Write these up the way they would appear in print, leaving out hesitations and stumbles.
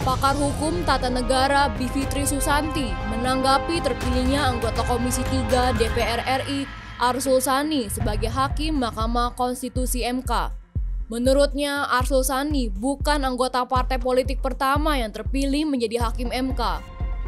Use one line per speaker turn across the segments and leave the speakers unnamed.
Pakar Hukum Tata Negara Bivitri Susanti menanggapi terpilihnya anggota Komisi 3 DPR RI Arsul Sani sebagai Hakim Mahkamah Konstitusi MK. Menurutnya, Arsul Sani bukan anggota partai politik pertama yang terpilih menjadi Hakim MK.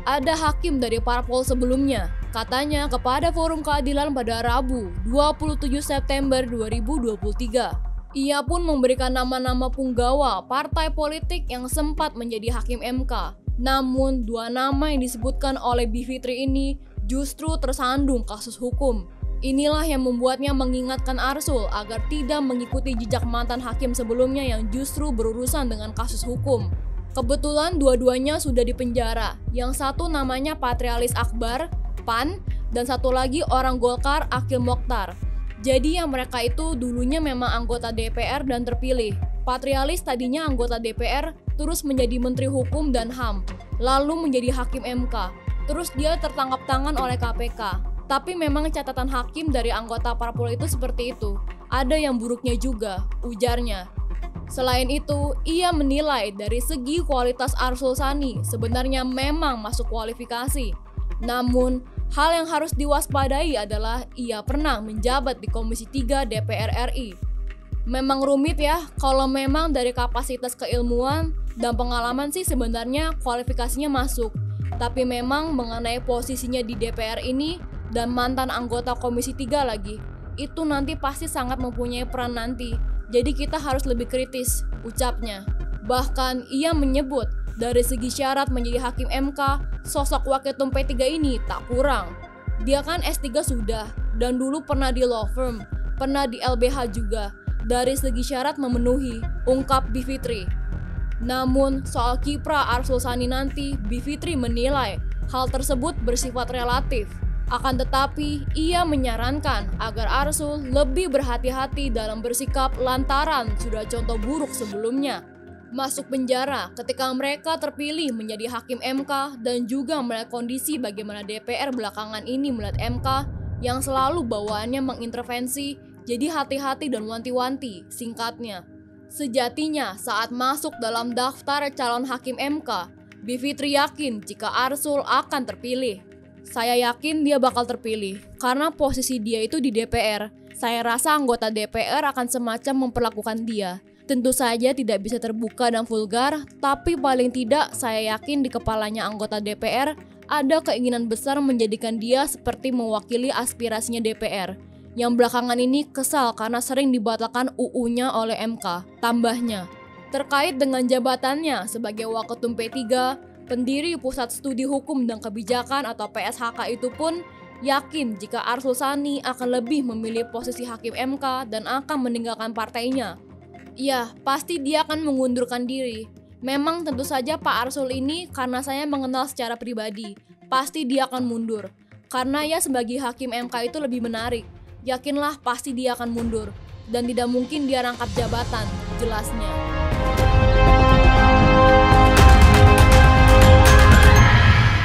Ada hakim dari parpol sebelumnya, katanya kepada Forum Keadilan pada Rabu 27 September 2023. Ia pun memberikan nama-nama punggawa partai politik yang sempat menjadi Hakim MK. Namun, dua nama yang disebutkan oleh Bivitri ini justru tersandung kasus hukum. Inilah yang membuatnya mengingatkan Arsul agar tidak mengikuti jejak mantan hakim sebelumnya yang justru berurusan dengan kasus hukum. Kebetulan dua-duanya sudah dipenjara. Yang satu namanya Patrialis Akbar, PAN, dan satu lagi orang Golkar, Akil Mokhtar. Jadi yang mereka itu dulunya memang anggota DPR dan terpilih. Patrialis tadinya anggota DPR, terus menjadi Menteri Hukum dan HAM, lalu menjadi Hakim MK. Terus dia tertangkap tangan oleh KPK. Tapi memang catatan hakim dari anggota parpol itu seperti itu. Ada yang buruknya juga, ujarnya. Selain itu, ia menilai dari segi kualitas Arsul Sani sebenarnya memang masuk kualifikasi. Namun, hal yang harus diwaspadai adalah ia pernah menjabat di Komisi 3 DPR RI. Memang rumit ya, kalau memang dari kapasitas keilmuan dan pengalaman sih sebenarnya kualifikasinya masuk. Tapi memang mengenai posisinya di DPR ini dan mantan anggota Komisi 3 lagi, itu nanti pasti sangat mempunyai peran nanti. Jadi kita harus lebih kritis, ucapnya. Bahkan ia menyebut dari segi syarat menjadi Hakim MK, sosok Waketum P3 ini tak kurang. Dia kan S3 sudah, dan dulu pernah di law firm, pernah di LBH juga. Dari segi syarat memenuhi, ungkap Bivitri. Namun, soal kiprah Arsul Sani nanti, Bivitri menilai hal tersebut bersifat relatif. Akan tetapi, ia menyarankan agar Arsul lebih berhati-hati dalam bersikap lantaran sudah contoh buruk sebelumnya. Masuk penjara ketika mereka terpilih menjadi Hakim MK dan juga melihat kondisi bagaimana DPR belakangan ini melihat MK yang selalu bawaannya mengintervensi, jadi hati-hati dan wanti-wanti, singkatnya. Sejatinya saat masuk dalam daftar calon Hakim MK, Bivitri yakin jika Arsul akan terpilih. Saya yakin dia bakal terpilih, karena posisi dia itu di DPR. Saya rasa anggota DPR akan semacam memperlakukan dia. Tentu saja tidak bisa terbuka dan vulgar, tapi paling tidak saya yakin di kepalanya anggota DPR ada keinginan besar menjadikan dia seperti mewakili aspirasinya DPR. Yang belakangan ini kesal karena sering dibatalkan UU-nya oleh MK, tambahnya. Terkait dengan jabatannya sebagai Waketum P3, pendiri Pusat Studi Hukum dan Kebijakan atau PSHK itu pun yakin jika Arsul Sani akan lebih memilih posisi Hakim MK dan akan meninggalkan partainya. Ya, pasti dia akan mengundurkan diri. Memang tentu saja Pak Arsul ini karena saya mengenal secara pribadi, pasti dia akan mundur. Karena ya sebagai Hakim MK itu lebih menarik. Yakinlah pasti dia akan mundur dan tidak mungkin dia rangkap jabatan, jelasnya.